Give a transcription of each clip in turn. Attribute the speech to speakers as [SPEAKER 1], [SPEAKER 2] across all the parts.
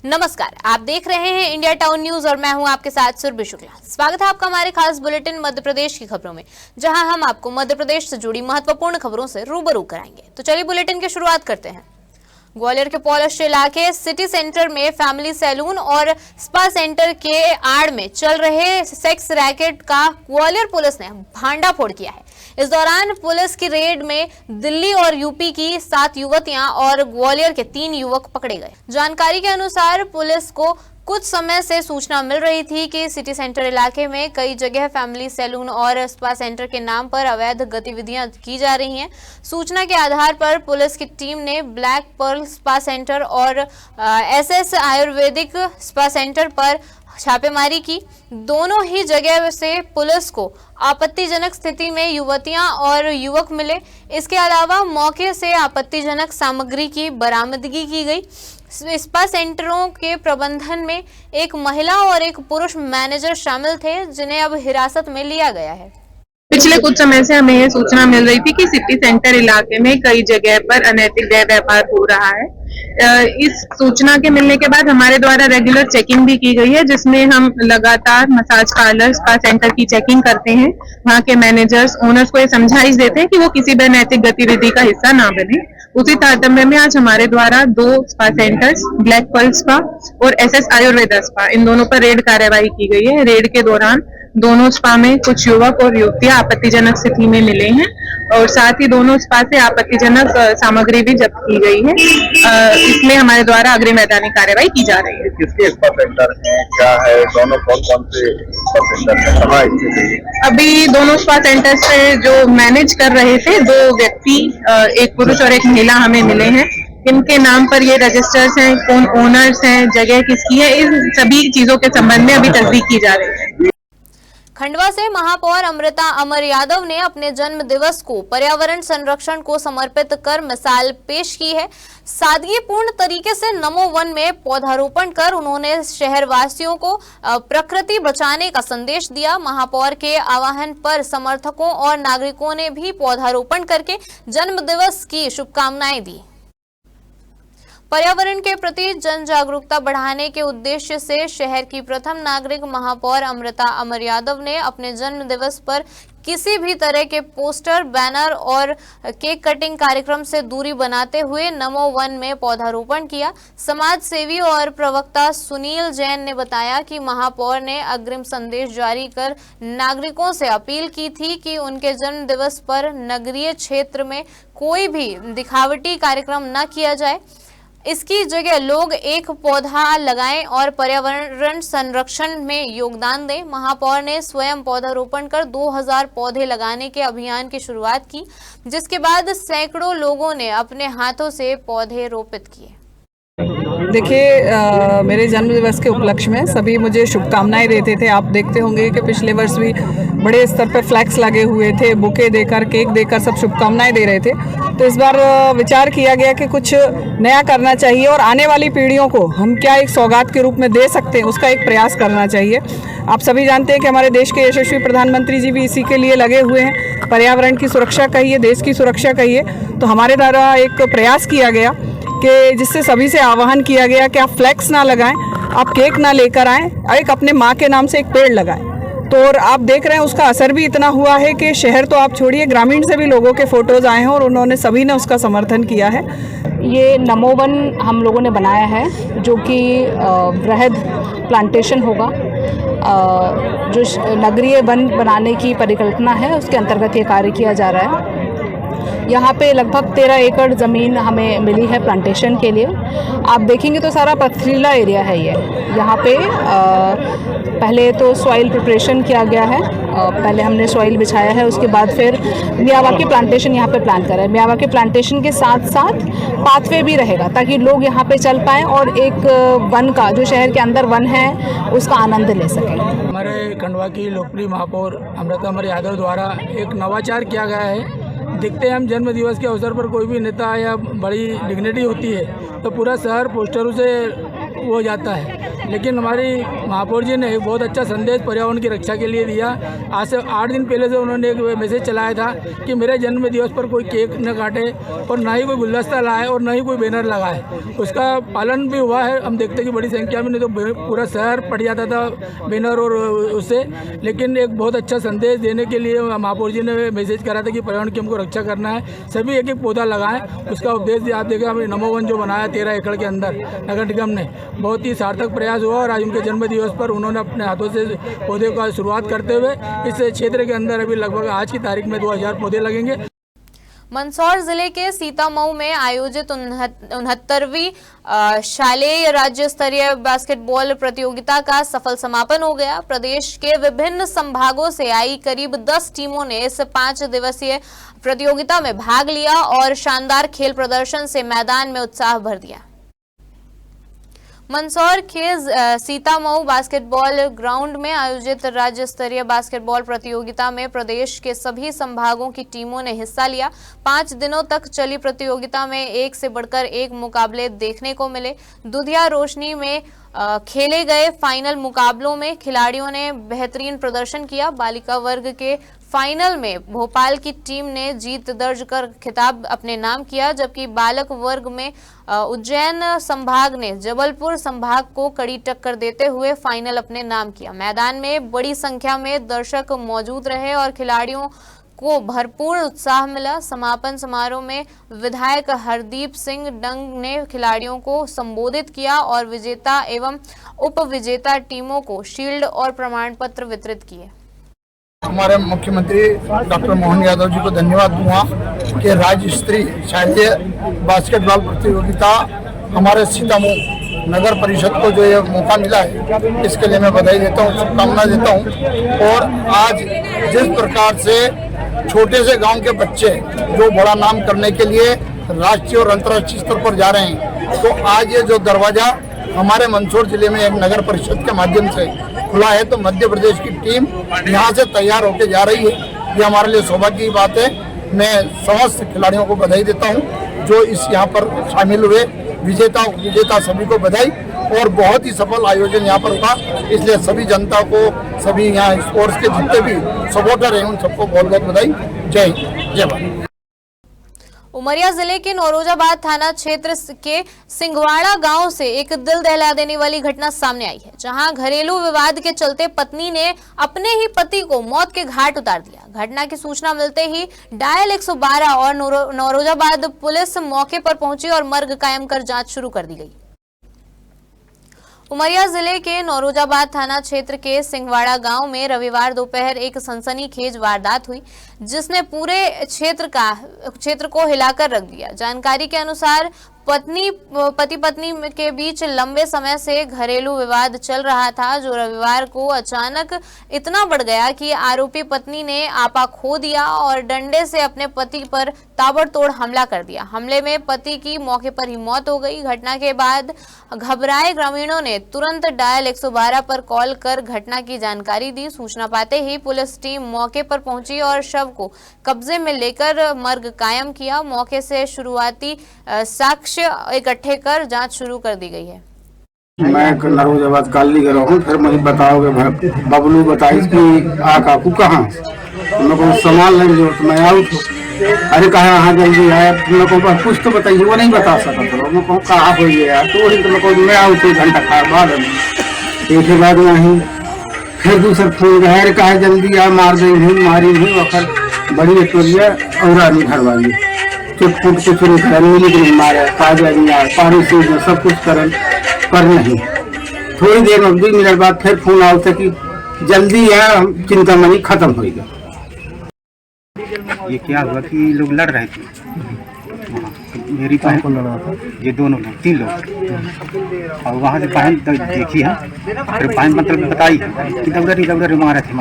[SPEAKER 1] नमस्कार, आप देख रहे हैं इंडिया टाउन न्यूज और मैं हूं आपके साथ सुरभि शुक्ला। स्वागत है आपका हमारे खास बुलेटिन मध्य प्रदेश की खबरों में, जहां हम आपको मध्य प्रदेश से जुड़ी महत्वपूर्ण खबरों से रूबरू कराएंगे। तो चलिए बुलेटिन की शुरुआत करते हैं। ग्वालियर के पॉलिश इलाके सिटी सेंटर में फैमिली सैलून और स्पा सेंटर के आड़ में चल रहे सेक्स रैकेट का ग्वालियर पुलिस ने भांडाफोड़ किया है। इस दौरान पुलिस की रेड में दिल्ली और यूपी की 7 युवतियां और ग्वालियर के 3 युवक पकड़े गए। जानकारी के अनुसार पुलिस को कुछ समय से सूचना मिल रही थी कि सिटी सेंटर इलाके में कई जगह फैमिली सैलून और स्पा सेंटर के नाम पर अवैध गतिविधियां की जा रही हैं। सूचना के आधार पर पुलिस की टीम ने ब्लैक पर्ल स्पा सेंटर और SS आयुर्वेदिक स्पा सेंटर पर छापेमारी की। दोनों ही जगह से पुलिस को आपत्तिजनक स्थिति में युवतियां और युवक मिले। इसके अलावा मौके से आपत्तिजनक सामग्री की बरामदगी की गई। स्पा सेंटरों के प्रबंधन में एक महिला और एक पुरुष मैनेजर शामिल थे, जिन्हें अब हिरासत में लिया गया है।
[SPEAKER 2] पिछले कुछ समय से हमें ये सूचना मिल रही थी कि सिटी सेंटर इलाके में कई जगह पर अनैतिक गैर व्यापार हो रहा है। इस सूचना के मिलने के बाद हमारे द्वारा रेगुलर चेकिंग भी की गई है, जिसमें हम लगातार मसाज पार्लर स्पा सेंटर की चेकिंग करते हैं। वहाँ के मैनेजर्स ओनर्स को ये समझाइश देते हैं कि वो किसी भी अनैतिक गतिविधि का हिस्सा ना बने। उसी तारतम्य में आज हमारे द्वारा 2 spa centres black pearl spa और SS आयुर्वेदा स्पा, इन दोनों पर रेड कार्रवाई की गई है। रेड के दौरान दोनों स्पा में कुछ युवक और युवतियां आपत्तिजनक स्थिति में मिले हैं और साथ ही दोनों स्पा से आपत्तिजनक सामग्री भी जब्त की गई है। इसमें हमारे द्वारा अग्रिम वैधानिक कार्रवाई की जा रही है।
[SPEAKER 3] किसके स्पा सेंटर है, क्या है, दोनों कौन कौन से स्पा सेंटर है?
[SPEAKER 2] अभी दोनों स्पा सेंटर से जो मैनेज कर रहे थे 2 व्यक्ति, एक पुरुष और एक महिला हमें मिले हैं। इनके नाम पर ये रजिस्टर्स हैं, कौन ओनर्स हैं, जगह किसकी है, इन सभी चीजों के संबंध में अभी तस्दीक की जा रही है।
[SPEAKER 1] खंडवा से महापौर अमृता अमर यादव ने अपने जन्म दिवस को पर्यावरण संरक्षण को समर्पित कर मिसाल पेश की है। सादगीपूर्ण तरीके से नमो वन में पौधारोपण कर उन्होंने शहरवासियों को प्रकृति बचाने का संदेश दिया। महापौर के आह्वान पर समर्थकों और नागरिकों ने भी पौधारोपण करके जन्म दिवस की शुभकामनाएं दी। पर्यावरण के प्रति जन जागरूकता बढ़ाने के उद्देश्य से शहर की प्रथम नागरिक महापौर अमृता अमर यादव ने अपने जन्म दिवस पर किसी भी तरह के पोस्टर, बैनर और केक कटिंग कार्यक्रम से दूरी बनाते हुए नमो वन में पौधारोपण किया। समाज सेवी और प्रवक्ता सुनील जैन ने बताया कि महापौर ने अग्रिम संदेश जारी कर नागरिकों से अपील की थी कि उनके जन्म दिवस पर नगरीय क्षेत्र में कोई भी दिखावटी कार्यक्रम न किया जाए। इसकी जगह लोग एक पौधा लगाएं और पर्यावरण संरक्षण में योगदान दें। महापौर ने स्वयं पौधारोपण कर 2000 पौधे लगाने के अभियान की शुरुआत की, जिसके बाद सैकड़ों लोगों ने अपने हाथों से पौधे रोपित किए।
[SPEAKER 4] देखिए, मेरे जन्मदिवस के उपलक्ष्य में सभी मुझे शुभकामनाएं देते थे। आप देखते होंगे कि पिछले वर्ष भी बड़े स्तर पर फ्लैक्स लगे हुए थे, बुके देकर, केक देकर सब शुभकामनाएं दे रहे थे। तो इस बार विचार किया गया कि कुछ नया करना चाहिए और आने वाली पीढ़ियों को हम क्या एक सौगात के रूप में दे सकते हैं, उसका एक प्रयास करना चाहिए। आप सभी जानते हैं कि हमारे देश के यशस्वी प्रधानमंत्री जी भी इसी के लिए लगे हुए हैं। पर्यावरण की सुरक्षा कहिए, देश की सुरक्षा कहिए, तो हमारे द्वारा एक प्रयास किया गया कि जिससे सभी से आह्वान किया गया कि आप फ्लैक्स ना लगाएं, आप केक ना लेकर आएं, एक अपने माँ के नाम से एक पेड़ लगाएं। तो और आप देख रहे हैं उसका असर भी इतना हुआ है कि शहर तो आप छोड़िए, ग्रामीण से भी लोगों के फोटोज आए हैं और उन्होंने सभी ने उसका समर्थन किया है।
[SPEAKER 5] ये नमो वन हम लोगों ने बनाया है, जो कि वृहद प्लांटेशन होगा। जो नगरीय वन बनाने की परिकल्पना है, उसके अंतर्गत ये कार्य किया जा रहा है। यहाँ पे लगभग 13 एकड़ ज़मीन हमें मिली है प्लांटेशन के लिए। आप देखेंगे तो सारा पथरीला एरिया है ये। यहाँ पे पहले तो सॉइल प्रिपरेशन किया गया है, पहले हमने सॉइल बिछाया है, उसके बाद फिर मियावाकी प्लांटेशन यहाँ पे प्लान करा है। मियावाकी प्लांटेशन के साथ साथ पाथवे भी रहेगा ताकि लोग यहाँ पे चल पाएँ और एक वन का, जो शहर के अंदर वन है, उसका आनंद ले सकें।
[SPEAKER 6] हमारे खंडवा की लोकप्रिय महापौर अमृता अमर यादव द्वारा एक नवाचार किया गया है। देखते हैं हम जन्म दिवस के अवसर पर कोई भी नेता या बड़ी डिग्निटी होती है तो पूरा शहर पोस्टरों से हो जाता है, लेकिन हमारी महापौर जी ने एक बहुत अच्छा संदेश पर्यावरण की रक्षा के लिए दिया। आज से 8 दिन पहले से उन्होंने एक मैसेज चलाया था कि मेरे जन्म दिवस पर कोई केक न काटे और ना ही कोई गुलदस्ता लाए और ना ही कोई बैनर लगाए। उसका पालन भी हुआ है। हम देखते हैं कि बड़ी संख्या में, नहीं तो पूरा शहर पड़ जाता था बैनर और उससे, लेकिन एक बहुत अच्छा संदेश देने के लिए महापौर जी ने मैसेज करा था कि पर्यावरण की हमको रक्षा करना है, सभी एक एक पौधा लगाएं। उसका उद्देश्य आप देखें, हमने नमो वन जो बनाया 13 एकड़ के अंदर नगर निगम ने, बहुत ही सार्थक प्रयास हुआ और आज उनके जन्म दिवस पर उन्होंने अपने हाथों से पौधे का शुरुआत करते हुए इस क्षेत्र के अंदर अभी लगभग आज की तारीख में 2000 पौधे लगेंगे।
[SPEAKER 1] मंदसौर जिले के सीतामऊ में आयोजित 69वीं शालेय राज्य स्तरीय बास्केटबॉल प्रतियोगिता का सफल समापन हो गया। प्रदेश के विभिन्न संभागों से आई करीब 10 टीमों ने इस 5 दिवसीय प्रतियोगिता में भाग लिया और शानदार खेल प्रदर्शन से मैदान में उत्साह भर दिया। मंदसौर के सीतामऊ बास्केटबॉल ग्राउंड में आयोजित राज्य स्तरीय बास्केटबॉल प्रतियोगिता में प्रदेश के सभी संभागों की टीमों ने हिस्सा लिया। 5 दिनों तक चली प्रतियोगिता में एक से बढ़कर एक मुकाबले देखने को मिले। दुधिया रोशनी में खेले गए फाइनल मुकाबलों में खिलाड़ियों ने बेहतरीन प्रदर्शन किया। बालिका वर्ग के फाइनल में भोपाल की टीम ने जीत दर्ज कर खिताब अपने नाम किया, जबकि बालक वर्ग में उज्जैन संभाग ने जबलपुर संभाग को कड़ी टक्कर देते हुए फाइनल अपने नाम किया। मैदान में बड़ी संख्या में दर्शक मौजूद रहे और खिलाड़ियों को भरपूर उत्साह मिला। समापन समारोह में विधायक हरदीप सिंह डंग ने खिलाड़ियों को संबोधित किया और विजेता एवं उप विजेता टीमों को शील्ड और प्रमाण पत्र वितरित किए।
[SPEAKER 7] हमारे मुख्यमंत्री डॉक्टर मोहन यादव जी को धन्यवाद दूंगा कि राज्य स्तरीय शालेय बास्केटबॉल प्रतियोगिता हमारे सीतामऊ नगर परिषद को जो ये मौका मिला है, इसके लिए मैं बधाई देता हूँ, शुभकामना देता हूँ। और आज जिस प्रकार से छोटे से गांव के बच्चे जो बड़ा नाम करने के लिए राष्ट्रीय और अंतर्राष्ट्रीय स्तर पर जा रहे हैं, तो आज ये जो दरवाजा हमारे मंदसौर जिले में एक नगर परिषद के माध्यम से खुला है, तो मध्य प्रदेश की टीम यहाँ से तैयार होकर जा रही है। ये हमारे लिए सौभाग्य की बात है। मैं समस्त खिलाड़ियों को बधाई देता हूँ जो इस यहाँ पर शामिल हुए, विजेता सभी को बधाई। और बहुत ही सफल आयोजन यहाँ पर हुआ, इसलिए सभी जनता को, सभी यहाँ स्पोर्ट्स के जितने भी सपोर्टर हैं, उन सबको बहुत बहुत बधाई। जय हिंद, जय भारत।
[SPEAKER 1] उमरिया जिले के नौरोजाबाद थाना क्षेत्र के सिंघवाड़ा गांव से एक दिल दहला देने वाली घटना सामने आई है, जहां घरेलू विवाद के चलते पत्नी ने अपने ही पति को मौत के घाट उतार दिया। घटना की सूचना मिलते ही डायल 112 और नौरोजाबाद पुलिस मौके पर पहुंची और मर्ग कायम कर जांच शुरू कर दी गई। उमरिया जिले के नौरोजाबाद थाना क्षेत्र के सिंघवाड़ा गांव में रविवार दोपहर एक सनसनीखेज वारदात हुई, जिसने पूरे क्षेत्र को हिलाकर रख दिया। जानकारी के अनुसार पति पत्नी के बीच लंबे समय से घरेलू विवाद चल रहा था, जो रविवार को अचानक इतना बढ़ गया कि आरोपी पत्नी ने आपा खो दिया और डंडे से अपने पति पर ताबड़तोड़ हमला कर दिया। हमले में पति की मौके पर ही मौत हो गई। घटना के बाद घबराए ग्रामीणों ने तुरंत डायल 112 पर कॉल कर घटना की जानकारी दी। सूचना पाते ही पुलिस टीम मौके पर पहुंची और शव को कब्जे में लेकर मर्ग कायम किया। मौके से शुरुआती साक्ष्य इकट्ठे कर जांच शुरू कर दी गई है।
[SPEAKER 8] मैं नौरोजाबाद कॉलोनी का रहूँ, फिर मुझे बताओगे बबलू बताइए कि आ काकू कहाँ, तुम लोग को सामान लेने जो मैं आऊँ तो अरे कहा हाँ जल्दी आया, तुम लोगों को कुछ तो बताइए, वो नहीं बता सका था। मैं कहूँ कहाँ हो गया, तो वही तुम लोग को मैं आऊँ 1 घंटा खा बाद एक बाद वहीं फिर दूसरा फोन गया, अरे कहा जल्दी आ, मार देंगे मारी नहीं वक्त बड़ी टोलिया और आदमी घर वाली फुट के शुरू करें मारे पानी से सब कुछ करें पर नहीं। थोड़ी देर में 2 मिनट बाद फिर फोन आओ था कि जल्दी है, चिंता मनी खत्म हो गया।
[SPEAKER 9] ये क्या हुआ कि लोग लड़ रहे थे, मेरी बहन को लड़ा था, ये दोनों लोग 3 लोग, और वहाँ से बहन देखी है, फिर बहन मतलब बताई है कि दौड़े मारा थे।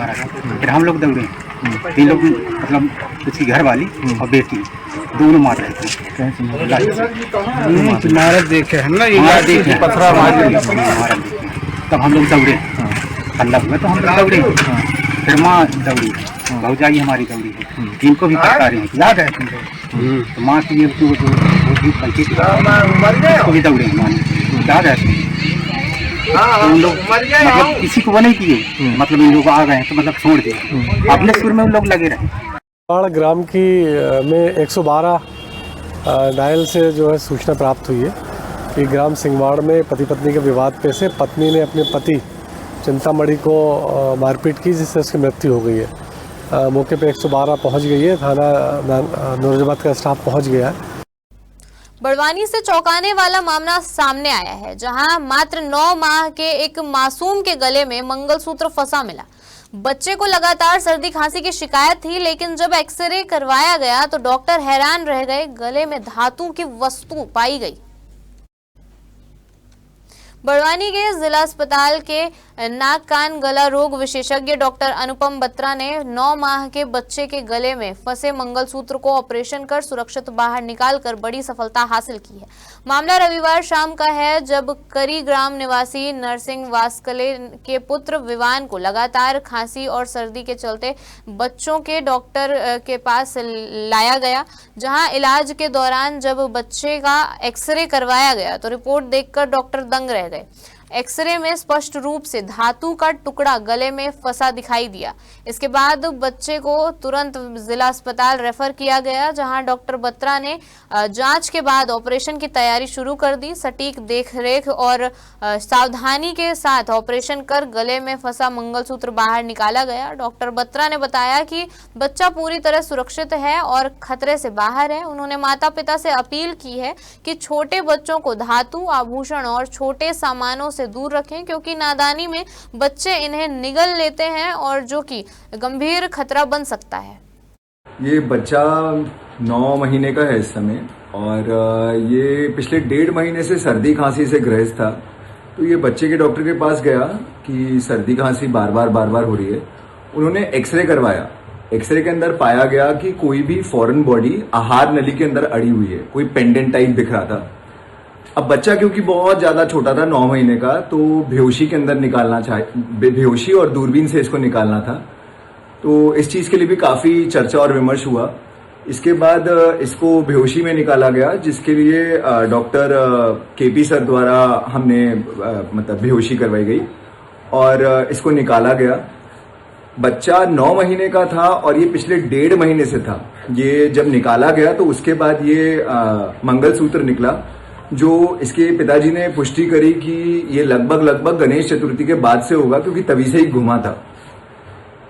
[SPEAKER 9] फिर हम लोग दौड़े, 3 लोग मतलब उसकी घर वाली और बेटी दोनों मार रहे थे।
[SPEAKER 8] मारा देखे हम ना,
[SPEAKER 9] ये देखे पथरा मारा, तब हम लोग दौड़े, हल्ला हुआ तो हम लोग दौड़े, फिर माँ दौड़ी, भौजाई हमारी दौड़ी है, इनको भी पकड़ा रहे हैं, याद है तुमको, तो माँ की भी दौड़े, याद है। तो उन लोग मतलब किसी को वो नहीं किए, मतलब इन लोग आ गए तो मतलब छोड़ दिए, अपने सुर में उन लोग लगे रहे।
[SPEAKER 10] सिंगवाड़ा ग्राम की में 112 डायल से जो है सूचना प्राप्त हुई है कि ग्राम सिंगवाड़ में पति पत्नी के विवाद पे से पत्नी ने अपने पति चिंतामणि को मारपीट की, जिससे उसकी मृत्यु हो गई है। मौके पे 112 पहुंच गई है, थाना नौरजाबाद का स्टाफ पहुंच गया है।
[SPEAKER 1] बड़वानी से चौंकाने वाला मामला सामने आया है, जहां मात्र 9 माह के एक मासूम के गले में मंगलसूत्र फंसा मिला। बच्चे को लगातार सर्दी खांसी की शिकायत थी, लेकिन जब एक्सरे करवाया गया तो डॉक्टर हैरान रह गए, गले में धातु की वस्तु पाई गई। बड़वानी के जिला अस्पताल के नाक कान गला रोग विशेषज्ञ डॉक्टर अनुपम बत्रा ने 9 माह के बच्चे के गले में फंसे मंगलसूत्र को ऑपरेशन कर सुरक्षित बाहर निकालकर बड़ी सफलता हासिल की है। मामला रविवार शाम का है, जब करी ग्राम निवासी नरसिंह वास्कले के पुत्र विवान को लगातार खांसी और सर्दी के चलते बच्चों के डॉक्टर के पास लाया गया, जहां इलाज के दौरान जब बच्चे का एक्सरे करवाया गया तो रिपोर्ट देखकर डॉक्टर दंग रह गए। एक्सरे में स्पष्ट रूप से धातु का टुकड़ा गले में फंसा दिखाई दिया। इसके बाद बच्चे को तुरंत जिला अस्पताल रेफर किया गया, जहां डॉक्टर बत्रा ने जांच के बाद ऑपरेशन की तैयारी शुरू कर दी। सटीक देखरेख और सावधानी के साथ ऑपरेशन कर गले में फंसा मंगलसूत्र बाहर निकाला गया। डॉक्टर बत्रा ने बताया कि बच्चा पूरी तरह सुरक्षित है और खतरे से बाहर है। उन्होंने माता पिता से अपील की है कि छोटे बच्चों को धातु, आभूषण और छोटे सामानों से दूर रखें, क्योंकि नादानी में बच्चे इन्हें निगल लेते हैं और जो कि गंभीर खतरा बन सकता है।
[SPEAKER 11] ये बच्चा 9 महीने का है इस समय और ये पिछले 1.5 महीने से सर्दी खांसी से ग्रस्त था। तो ये बच्चे के डॉक्टर के पास गया कि सर्दी खांसी बार बार हो रही है। उन्होंने एक्सरे करवाया। एक्सरे के अंदर पाया गया कि कोई भी फॉरेन बॉडी आहार नली के अंदर अड़ी हुई है, कोई पेंडेंट टाइप दिख रहा था। अब बच्चा क्योंकि बहुत ज्यादा छोटा था, 9 महीने का, तो बेहोशी के अंदर निकालना चाहिए, बेहोशी और दूरबीन से इसको निकालना था। तो इस चीज के लिए भी काफी चर्चा और विमर्श हुआ। इसके बाद इसको बेहोशी में निकाला गया, जिसके लिए डॉक्टर केपी सर द्वारा हमने मतलब बेहोशी करवाई गई और इसको निकाला गया। बच्चा 9 महीने का था और ये पिछले 1.5 महीने से था। ये जब निकाला गया तो उसके बाद ये मंगलसूत्र निकला, जो इसके पिताजी ने पुष्टि करी कि ये लगभग गणेश चतुर्थी के बाद से होगा, क्योंकि तभी से ही घुमा था।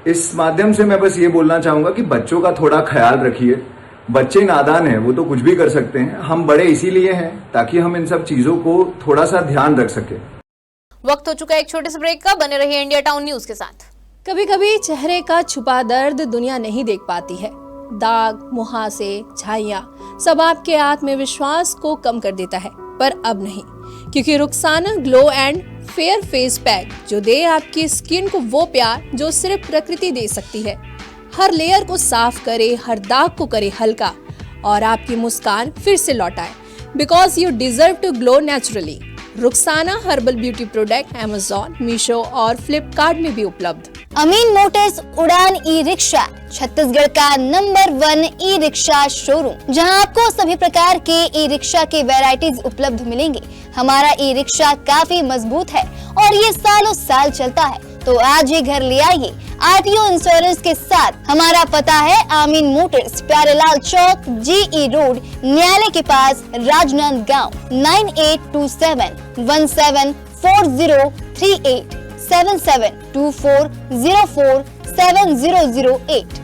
[SPEAKER 11] इस माध्यम से मैं बस ये बोलना चाहूंगा कि बच्चों का थोड़ा ख्याल रखिए। बच्चे नादान हैं, वो तो कुछ भी कर सकते हैं। हम बड़े इसीलिए हैं ताकि हम इन सब चीजों को थोड़ा सा ध्यान रख सके।
[SPEAKER 1] वक्त हो चुका है एक छोटे से ब्रेक का, बने रहिए इंडिया टाउन न्यूज के साथ।
[SPEAKER 12] कभी कभी चेहरे का छुपा दर्द दुनिया नहीं देख पाती है। दाग, मुहासे, झाइयाँ सब आपके आत्मविश्वास को कम कर देता है, पर अब नहीं, क्योंकि Rukhsana glow and fair face pack जो दे आपकी स्किन को वो प्यार जो सिर्फ प्रकृति दे सकती है। हर लेयर को साफ करे, हर दाग को करे हल्का और आपकी मुस्कान फिर से लौटाए, because you deserve to glow naturally. Rukhsana herbal beauty product Amazon, Meesho और फ्लिपकार्ट में भी उपलब्ध।
[SPEAKER 13] अमीन मोटर्स उड़ान ई रिक्शा छत्तीसगढ़ का नंबर 1 ई रिक्शा शोरूम, जहां आपको सभी प्रकार के ई रिक्शा के वैरायटीज उपलब्ध मिलेंगे। हमारा ई रिक्शा काफी मजबूत है और ये सालों साल चलता है, तो आज ही घर ले आइए आरटीओ इंश्योरेंस के साथ। हमारा पता है अमीन मोटर्स, प्यारेलाल चौक, जीई रोड, न्यायालय के पास, राजनांदगांव। 9827174038 7724047008।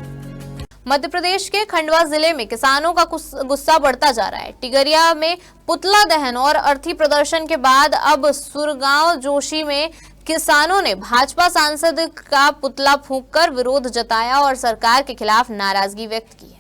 [SPEAKER 1] मध्य प्रदेश के खंडवा जिले में किसानों का गुस्सा बढ़ता जा रहा है। टिगरिया में पुतला दहन और अर्थी प्रदर्शन के बाद अब सुरगांव जोशी में किसानों ने भाजपा सांसद का पुतला फूंककर विरोध जताया और सरकार के खिलाफ नाराजगी व्यक्त की है।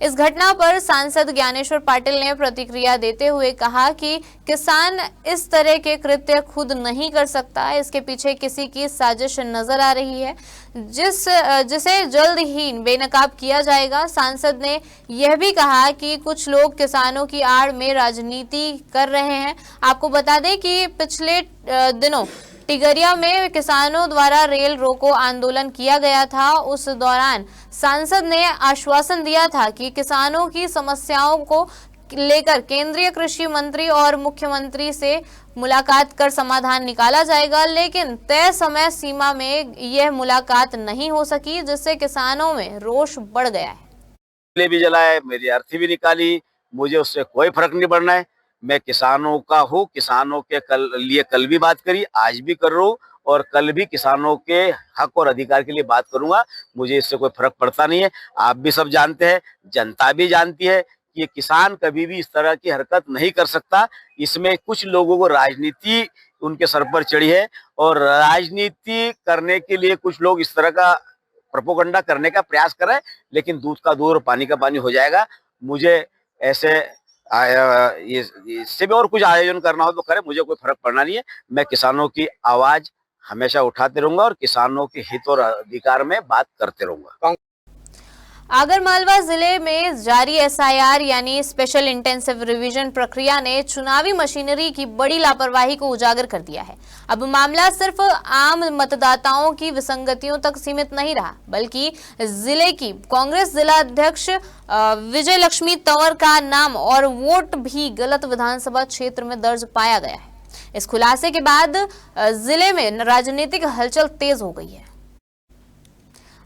[SPEAKER 1] इस घटना पर सांसद ज्ञानेश्वर पाटिल ने प्रतिक्रिया देते हुए कहा कि किसान इस तरह के कृत्य खुद नहीं कर सकता, इसके पीछे किसी की साजिश नजर आ रही है जिसे जल्द ही बेनकाब किया जाएगा। सांसद ने यह भी कहा कि कुछ लोग किसानों की आड़ में राजनीति कर रहे हैं। आपको बता दें कि पिछले दिनों टिगरिया में किसानों द्वारा रेल रोको आंदोलन किया गया था। उस दौरान सांसद ने आश्वासन दिया था कि किसानों की समस्याओं को लेकर केंद्रीय कृषि मंत्री और मुख्यमंत्री से मुलाकात कर समाधान निकाला जाएगा, लेकिन तय समय सीमा में यह मुलाकात नहीं हो सकी, जिससे किसानों में रोष बढ़ गया है।
[SPEAKER 14] भी जलाए, मेरी अर्थी भी निकाली, मुझे उससे कोई फर्क नहीं पड़ना है। मैं किसानों का हूँ, किसानों के लिए कल भी बात करी, आज भी कर रहा हूँ और कल भी किसानों के हक और अधिकार के लिए बात करूंगा। मुझे इससे कोई फर्क पड़ता नहीं है। आप भी सब जानते हैं, जनता भी जानती है कि ये किसान कभी भी इस तरह की हरकत नहीं कर सकता। इसमें कुछ लोगों को राजनीति उनके सर पर चढ़ी है और राजनीति करने के लिए कुछ लोग इस तरह का प्रोपोगंडा करने का प्रयास कर रहे हैं, लेकिन दूध का दूध और पानी का पानी हो जाएगा। मुझे ऐसे इससे भी और कुछ आयोजन करना हो तो करे, मुझे कोई फर्क पड़ना नहीं है। मैं किसानों की आवाज हमेशा उठाते रहूंगा और किसानों के हित और अधिकार में बात करते रहूंगा।
[SPEAKER 1] आगरमालवा जिले में जारी एसआईआर यानी स्पेशल इंटेंसिव रिवीजन प्रक्रिया ने चुनावी मशीनरी की बड़ी लापरवाही को उजागर कर दिया है। अब मामला सिर्फ आम मतदाताओं की विसंगतियों तक सीमित नहीं रहा, बल्कि जिले की कांग्रेस जिला अध्यक्ष विजय लक्ष्मी तंवर का नाम और वोट भी गलत विधानसभा क्षेत्र में दर्ज पाया गया है। इस खुलासे के बाद जिले में राजनीतिक हलचल तेज हो गई है।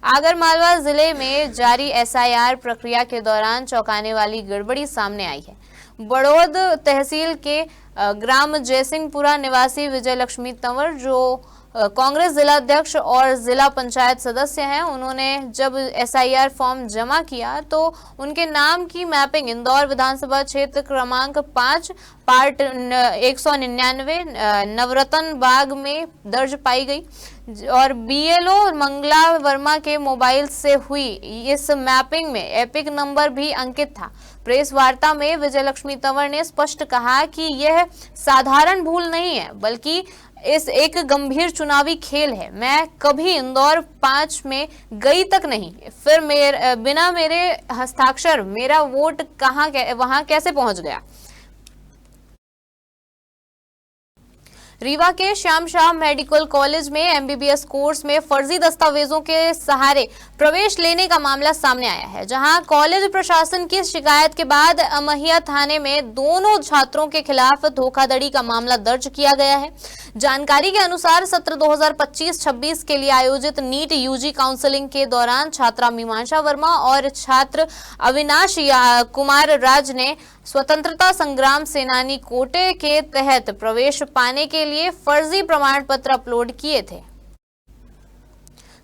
[SPEAKER 1] आगरमालवा जिले में जारी एसआईआर प्रक्रिया के दौरान चौंकाने वाली गड़बड़ी सामने आई है। बड़ौद तहसील के ग्राम जयसिंहपुरा निवासी विजय लक्ष्मी तंवर, जो कांग्रेस जिला अध्यक्ष और जिला पंचायत सदस्य हैं, उन्होंने जब एसआईआर फॉर्म जमा किया तो उनके नाम की मैपिंग इंदौर विधानसभा क्षेत्र क्रमांक 5 पार्ट 199 नवरत्न बाग में दर्ज पाई गई और बीएलओ मंगला वर्मा के मोबाइल से हुई इस मैपिंग में एपिक नंबर भी अंकित था। प्रेस वार्ता में विजय लक्ष्मी तंवर ने स्पष्ट कहा कि यह साधारण भूल नहीं है, बल्कि इस एक गंभीर चुनावी खेल है। मैं कभी इंदौर 5 में गई तक नहीं, फिर बिना मेरे हस्ताक्षर मेरा वोट वहां कैसे पहुंच गया। रीवा के श्याम शाह मेडिकल कॉलेज में एमबीबीएस कोर्स में फर्जी दस्तावेजों के सहारे प्रवेश लेने का मामला सामने आया है, जहां कॉलेज प्रशासन की शिकायत के बाद अमहिया थाने में दोनों छात्रों के खिलाफ धोखाधड़ी का मामला दर्ज किया गया है। जानकारी के अनुसार सत्र 2025-26 के लिए आयोजित नीट यूजी काउंसलिंग के दौरान छात्रा मीमांसा वर्मा और छात्र अविनाश कुमार राज ने स्वतंत्रता संग्राम सेनानी कोटे के तहत प्रवेश पाने के लिए फर्जी प्रमाण पत्र अपलोड किए थे।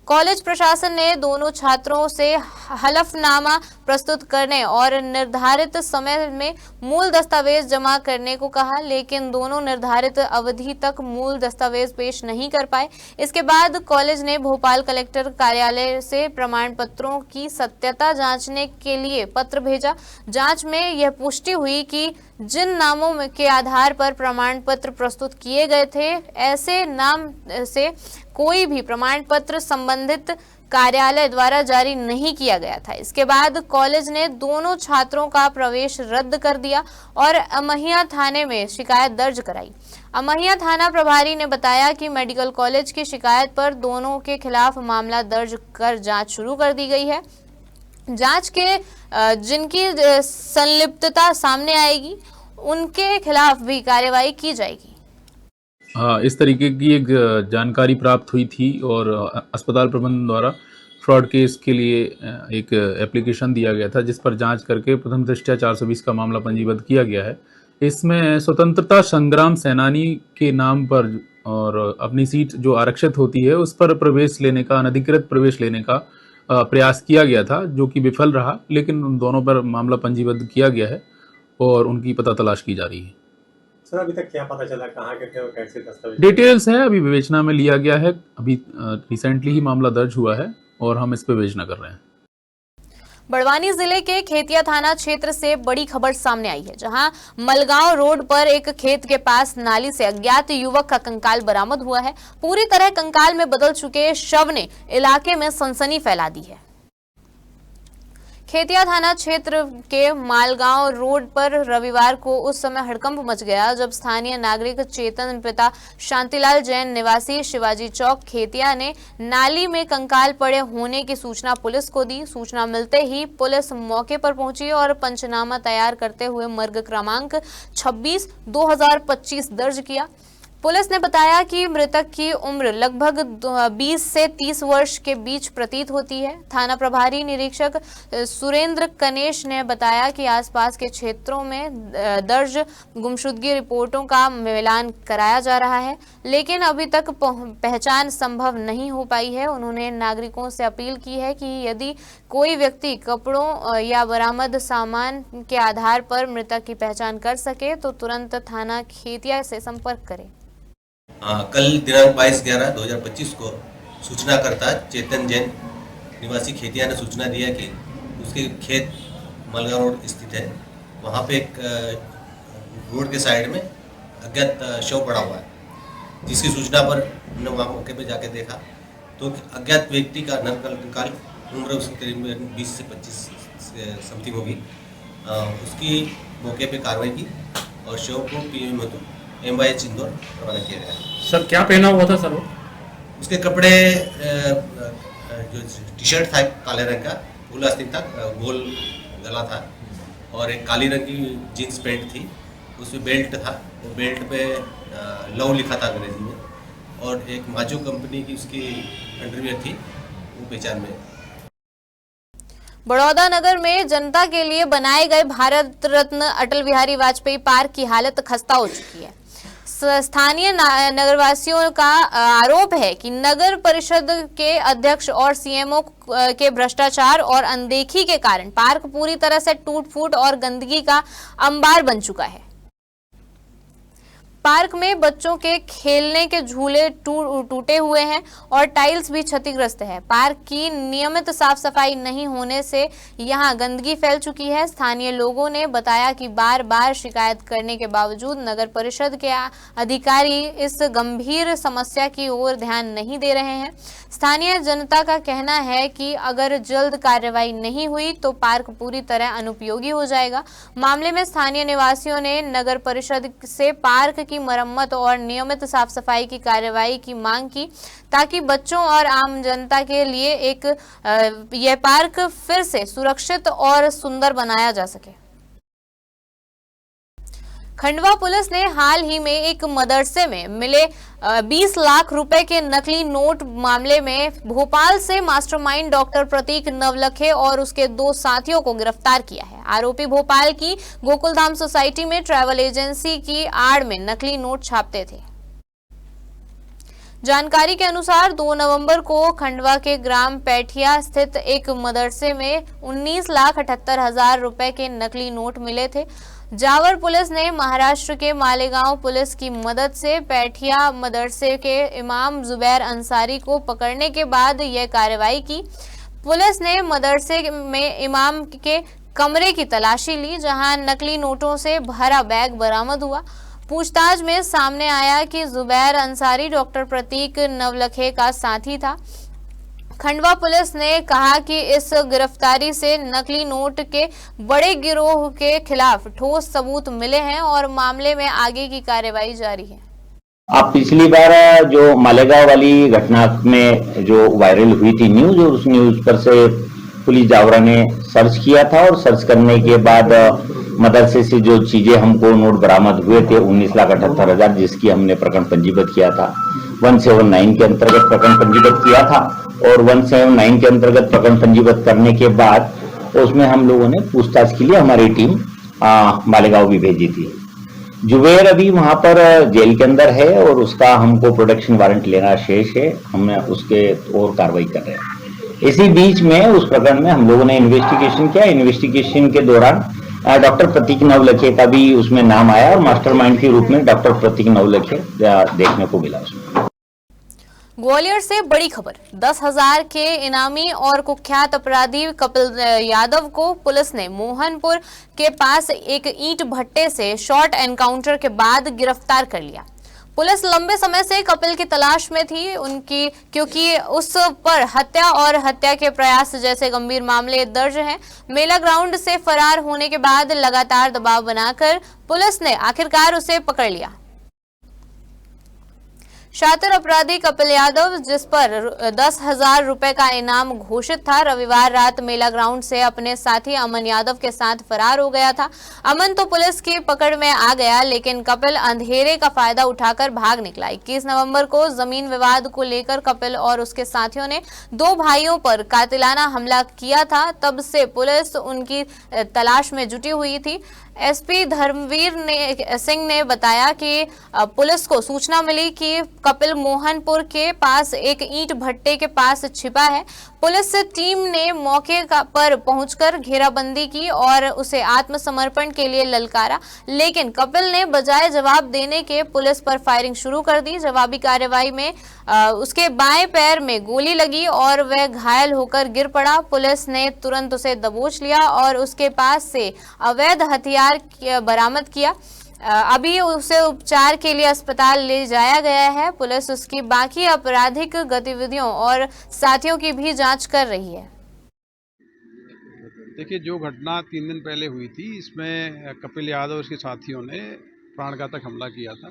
[SPEAKER 1] कॉलेज प्रशासन ने दोनों छात्रों से हलफनामा प्रस्तुत करने और निर्धारित समय में मूल दस्तावेज जमा करने को कहा, लेकिन दोनों निर्धारित अवधि तक मूल दस्तावेज पेश नहीं कर पाए। इसके बाद कॉलेज ने भोपाल कलेक्टर कार्यालय से प्रमाण पत्रों की सत्यता जांचने के लिए पत्र भेजा। जांच में यह पुष्टि हुई कि जिन नामों के आधार पर प्रमाण पत्र प्रस्तुत किए गए थे, ऐसे नाम से कोई भी प्रमाण पत्र संबंधित कार्यालय द्वारा जारी नहीं किया गया था। इसके बाद कॉलेज ने दोनों छात्रों का प्रवेश रद्द कर दिया और अमहिया थाने में शिकायत दर्ज कराई। अमहिया थाना प्रभारी ने बताया कि मेडिकल कॉलेज की शिकायत पर दोनों के खिलाफ मामला दर्ज कर जांच शुरू कर दी गई है। जांच के जिनकी संलिप्तता सामने आएगी उनके खिलाफ भी कार्रवाई की जाएगी।
[SPEAKER 15] इस तरीके की एक जानकारी प्राप्त हुई थी और अस्पताल प्रबंधन द्वारा फ्रॉड केस के लिए एक एप्लीकेशन दिया गया था, जिस पर जांच करके प्रथम दृष्टया 420 का मामला पंजीबद्ध किया गया है। इसमें स्वतंत्रता संग्राम सेनानी के नाम पर और अपनी सीट जो आरक्षित होती है उस पर प्रवेश लेने का, अनधिकृत प्रवेश लेने का प्रयास किया गया था, जो कि विफल रहा, लेकिन उन दोनों पर मामला पंजीबद्ध किया गया है और उनकी पता तलाश की जा रही है।
[SPEAKER 16] सर, अभी तक क्या पता चला, कहाँ के थे और कैसे दस्तावेज?
[SPEAKER 15] डिटेल्स है, अभी विवेचना में लिया गया है। अभी रिसेंटली ही मामला दर्ज हुआ है और हम इस पर विवेचना कर रहे हैं।
[SPEAKER 1] बड़वानी जिले के खेतिया थाना क्षेत्र से बड़ी खबर सामने आई है, जहां मलगांव रोड पर एक खेत के पास नाली से अज्ञात युवक का कंकाल बरामद हुआ है। पूरी तरह कंकाल में बदल चुके शव ने इलाके में सनसनी फैला दी है। खेतिया थाना क्षेत्र के मालगांव रोड पर रविवार को उस समय हड़कंप मच गया जब स्थानीय नागरिक चेतन पिता शांतिलाल जैन निवासी शिवाजी चौक खेतिया ने नाली में कंकाल पड़े होने की सूचना पुलिस को दी। सूचना मिलते ही पुलिस मौके पर पहुंची और पंचनामा तैयार करते हुए मर्ग क्रमांक 26/2025 दर्ज किया। पुलिस ने बताया कि मृतक की उम्र लगभग 20 से 30 वर्ष के बीच प्रतीत होती है। थाना प्रभारी निरीक्षक सुरेंद्र कनेश ने बताया कि आसपास के क्षेत्रों में दर्ज गुमशुदगी रिपोर्टों का मिलान कराया जा रहा है, लेकिन अभी तक पहचान संभव नहीं हो पाई है। उन्होंने नागरिकों से अपील की है कि यदि कोई व्यक्ति कपड़ों या बरामद सामान के आधार पर मृतक की पहचान कर सके तो तुरंत थाना खेतिया से संपर्क करे।
[SPEAKER 17] कल दिनांक 22/11/2025 को सूचनाकर्ता चेतन जैन निवासी खेतिया ने सूचना दिया कि उसके खेत मलगांव रोड स्थित है, वहाँ पे एक रोड के साइड में अज्ञात शव पड़ा हुआ है। जिसकी सूचना पर हमने वहाँ मौके पे जाके देखा तो अज्ञात व्यक्ति का नरकंकाल उम्र उसकी करीब 20 से 25 समथिंग होगी। उसकी मौके पे कार्रवाई की और शव को पीएम हेतु MIH इंदौर रवाना किया गया।
[SPEAKER 18] सर क्या पहना हुआ था सर वो?
[SPEAKER 17] उसके कपड़े जो टी शर्ट था काले रंग का, फुल आस्तीन था, गोल गला था और एक काली रंग की जीन्स पैंट थी। उसमें बेल्ट था, वो बेल्ट पे लव लिखा था अंग्रेजी में और एक माजो कंपनी की उसकी अंडरवियर थी, वो पहचान में।
[SPEAKER 1] बड़ौदा नगर में जनता के लिए बनाए गए भारत रत्न अटल बिहारी वाजपेयी पार्क की हालत खस्ता हो चुकी है। स्थानीय नगरवासियों का आरोप है कि नगर परिषद के अध्यक्ष और CMO के भ्रष्टाचार और अनदेखी के कारण पार्क पूरी तरह से टूट फूट और गंदगी का अंबार बन चुका है। पार्क में बच्चों के खेलने के झूले टूटे हुए हैं और टाइल्स भी क्षतिग्रस्त है। पार्क की नियमित साफ सफाई नहीं होने से यहां गंदगी फैल चुकी है। स्थानीय लोगों ने बताया कि बार बार शिकायत करने के बावजूद नगर परिषद के अधिकारी इस गंभीर समस्या की ओर ध्यान नहीं दे रहे हैं। स्थानीय जनता का कहना है कि अगर जल्द कार्रवाई नहीं हुई तो पार्क पूरी तरह अनुपयोगी हो जाएगा। मामले में स्थानीय निवासियों ने नगर परिषद से पार्क की मरम्मत और नियमित साफ सफाई की कार्रवाई की मांग की ताकि बच्चों और आम जनता के लिए यह पार्क फिर से सुरक्षित और सुंदर बनाया जा सके। खंडवा पुलिस ने हाल ही में एक मदरसे में मिले 20 लाख रुपए के नकली नोट मामले में भोपाल से मास्टरमाइंड डॉक्टर प्रतीक नवलखे और उसके 2 साथियों को गिरफ्तार किया है। आरोपी भोपाल की गोकुलधाम सोसाइटी में ट्रैवल एजेंसी की आड़ में नकली नोट छापते थे। जानकारी के अनुसार 2 नवंबर को खंडवा के ग्राम पैठिया स्थित एक मदरसे में 19,78,000 रुपए के नकली नोट मिले थे। जावर पुलिस ने महाराष्ट्र के मालेगांव पुलिस की मदद से पैठिया मदरसे के इमाम जुबैर अंसारी को पकड़ने के बाद यह कार्रवाई की। पुलिस ने मदरसे में इमाम के कमरे की तलाशी ली, जहां नकली नोटों से भरा बैग बरामद हुआ। पूछताछ में सामने आया कि जुबैर अंसारी डॉक्टर प्रतीक नवलखे का साथी था। खंडवा पुलिस ने कहा कि इस गिरफ्तारी से नकली नोट के बड़े गिरोह के खिलाफ ठोस सबूत मिले हैं और मामले में आगे की कार्रवाई जारी है।
[SPEAKER 19] आप पिछली बार जो मालेगांव वाली घटना में जो वायरल हुई थी न्यूज, और उस न्यूज पर से पुलिस जावरा ने सर्च किया था और सर्च करने के बाद मदरसे से जो चीजें हमको नोट बरामद हुए थे 19,78,000, जिसकी हमने प्रकरण पंजीबद्ध किया था 179 के अंतर्गत प्रकरण पंजीबद्ध किया था। और 179 के अंतर्गत प्रकरण पंजीबद्ध करने के बाद उसमें हम लोगों ने पूछताछ के लिए हमारी टीम मालेगांव भी भेजी थी। जुबैर अभी वहां पर जेल के अंदर है और उसका हमको प्रोटेक्शन वारंट लेना शेष है, हम उसके और कार्रवाई कर रहे हैं। इसी बीच में उस प्रकरण में हम लोगों ने इन्वेस्टिगेशन किया। इन्वेस्टिगेशन के दौरान डॉक्टर प्रतीक नवलखे का भी उसमें नाम आया और मास्टरमाइंड के रूप में डॉक्टर प्रतीक नवलखे देखने को मिला उसमें।
[SPEAKER 1] ग्वालियर से बड़ी खबर, 10,000 के इनामी और कुख्यात अपराधी कपिल यादव को पुलिस ने मोहनपुर के पास एक ईंट भट्टे से शॉर्ट एनकाउंटर के बाद गिरफ्तार कर लिया। पुलिस लंबे समय से कपिल की तलाश में थी उनकी, क्योंकि उस पर हत्या और हत्या के प्रयास जैसे गंभीर मामले दर्ज हैं। मेला ग्राउंड से फरार होने के बाद लगातार दबाव बनाकर पुलिस ने आखिरकार उसे पकड़ लिया। शातिर अपराधी कपिल यादव, जिस पर 10,000 रुपए का इनाम घोषित था, रविवार रात मेला ग्राउंड से अपने साथी अमन यादव के साथ फरार हो गया था। अमन तो पुलिस की पकड़ में आ गया, लेकिन कपिल अंधेरे का फायदा उठाकर भाग निकला। 21 नवंबर को जमीन विवाद को लेकर कपिल और उसके साथियों ने 2 भाइयों पर कातिलाना हमला किया था। तब से पुलिस उनकी तलाश में जुटी हुई थी। एसपी धर्मवीर सिंह ने बताया कि पुलिस को सूचना मिली कि कपिल मोहनपुर के पास एक ईंट भट्टे के पास छिपा है। पुलिस टीम ने मौके पर पहुंचकर घेराबंदी की और उसे आत्मसमर्पण के लिए ललकारा, लेकिन कपिल ने बजाय जवाब देने के पुलिस पर फायरिंग शुरू कर दी। जवाबी कार्रवाई में उसके बाएं पैर में गोली लगी और वह घायल होकर गिर पड़ा। पुलिस ने तुरंत उसे दबोच लिया और उसके पास से अवैध हथियार बरामद किया। अभी उसे उपचार के लिए अस्पताल ले जाया गया है। पुलिस उसकी बाकी आपराधिक गतिविधियों और साथियों की भी जांच कर रही है।
[SPEAKER 20] देखिए, जो घटना 3 दिन पहले हुई थी, इसमें कपिल यादव और उसके साथियों ने प्राणघातक हमला किया था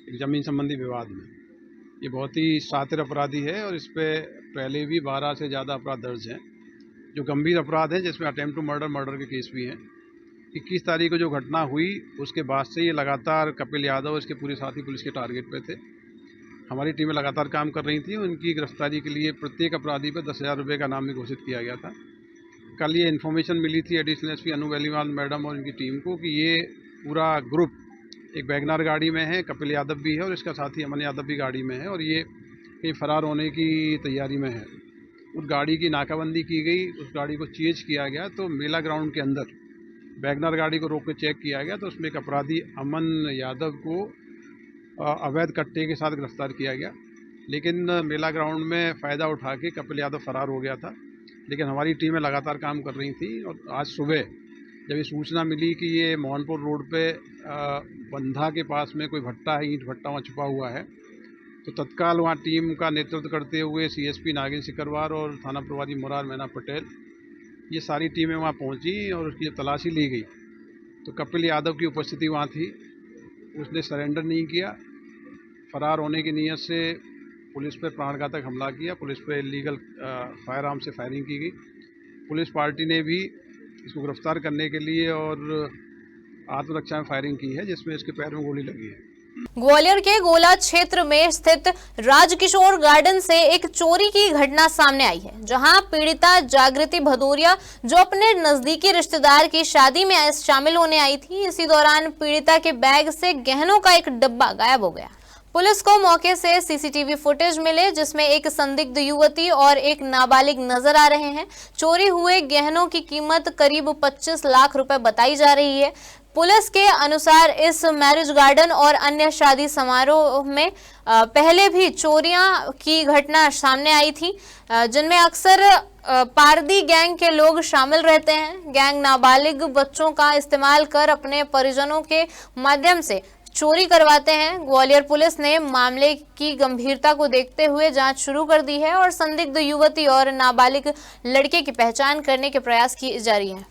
[SPEAKER 20] एक जमीन संबंधी विवाद में। ये बहुत ही शातिर अपराधी है और इस पर पहले भी 12 से ज़्यादा अपराध दर्ज हैं, जो गंभीर अपराध हैं, जिसमें अटेम्प्ट टू मर्डर के केस भी हैं। 21 तारीख को जो घटना हुई, उसके बाद से ये लगातार कपिल यादव और इसके पूरे साथी पुलिस के टारगेट पे थे। हमारी टीमें लगातार काम कर रही थी। उनकी गिरफ्तारी के लिए प्रत्येक अपराधी पर 10,000 रुपये का नाम भी घोषित किया गया था। कल ये इन्फॉर्मेशन मिली थी एडिशनल एसपी अनु वेलीवाल मैडम और उनकी टीम को कि ये पूरा ग्रुप एक वैगनार गाड़ी में है, कपिल यादव भी है और इसका साथी अमन यादव भी गाड़ी में है और ये कहीं फरार होने की तैयारी में है। उस गाड़ी की नाकाबंदी की गई, उस गाड़ी को चेज किया गया, तो मेला ग्राउंड के अंदर वैगनर गाड़ी को रोक के चेक किया गया, तो उसमें एक अपराधी अमन यादव को अवैध कट्टे के साथ गिरफ्तार किया गया। लेकिन मेला ग्राउंड में फ़ायदा उठा के कपिल यादव फरार हो गया था। लेकिन हमारी टीमें लगातार काम कर रही थी और आज सुबह जब ये सूचना मिली कि ये मोहनपुर रोड पे बंधा के पास में कोई भट्टा है, ईंट भट्टा वहाँ छुपा हुआ है, तो तत्काल वहाँ टीम का नेतृत्व करते हुए सीएसपी नागिन सिकरवार और थाना प्रभारी मुरार मैना पटेल, ये सारी टीमें वहाँ पहुँची और उसकी जब तलाशी ली गई तो कपिल यादव की उपस्थिति वहाँ थी। उसने सरेंडर नहीं किया, फरार होने की नीयत से पुलिस पर प्राणघातक हमला किया। पुलिस पर इलीगल फायर आर्म से फायरिंग की गई। पुलिस पार्टी ने भी इसको गिरफ्तार करने के लिए और आत्मरक्षा में फायरिंग की है, जिसमें इसके पैर में गोली लगी है।
[SPEAKER 1] ग्वालियर के गोला क्षेत्र में स्थित राजकिशोर गार्डन से एक चोरी की घटना सामने आई है, जहां पीड़िता जागृति भदौरिया जो अपने नजदीकी रिश्तेदार की शादी में शामिल होने आई थी, इसी दौरान पीड़िता के बैग से गहनों का एक डब्बा गायब हो गया। पुलिस को मौके से सीसीटीवी फुटेज मिले, जिसमें एक संदिग्ध युवती और एक नाबालिग नजर आ रहे हैं। चोरी हुए गहनों की कीमत करीब 25 लाख रुपए बताई जा रही है। पुलिस के अनुसार इस मैरिज गार्डन और अन्य शादी समारोह में पहले भी चोरियां की घटना सामने आई थी, जिनमें अक्सर पारदी गैंग के लोग शामिल रहते हैं। गैंग नाबालिग बच्चों का इस्तेमाल कर अपने परिजनों के माध्यम से चोरी करवाते हैं। ग्वालियर पुलिस ने मामले की गंभीरता को देखते हुए जांच शुरू कर दी है और संदिग्ध युवती और नाबालिग लड़के की पहचान करने के प्रयास किए जा रही हैं।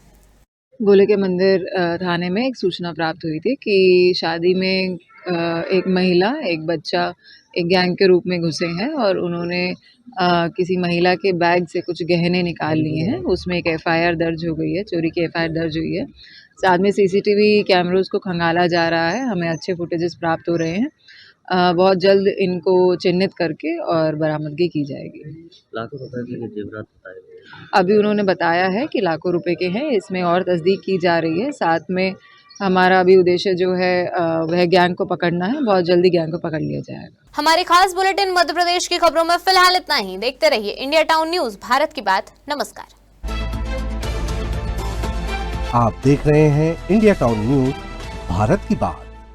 [SPEAKER 21] गोले के मंदिर थाने में एक सूचना प्राप्त हुई थी कि शादी में एक महिला, एक बच्चा एक गैंग के रूप में घुसे हैं और उन्होंने किसी महिला के बैग से कुछ गहने निकाल लिए हैं। उसमें एक एफआईआर दर्ज हो गई है, चोरी की एफआईआर दर्ज हुई है। साथ में सीसीटीवी कैमरों को खंगाला जा रहा है। हमें अच्छे फुटेजेस प्राप्त हो रहे हैं। बहुत जल्द इनको चिन्हित करके और बरामदगी की जाएगी।
[SPEAKER 22] लाखों रुपए के जेवरात बताए गए,
[SPEAKER 21] अभी उन्होंने बताया है कि लाखों रुपए के हैं। इसमें और तस्दीक की जा रही है। साथ में हमारा अभी उद्देश्य जो है वह गैंग को पकड़ना है। बहुत जल्दी गैंग को पकड़ लिया जाएगा।
[SPEAKER 1] हमारे खास बुलेटिन मध्य प्रदेश की खबरों में फिलहाल इतना ही। देखते रहिए इंडिया टाउन न्यूज, भारत की बात। नमस्कार।
[SPEAKER 23] आप देख रहे हैं इंडिया टाउन न्यूज, भारत की बात।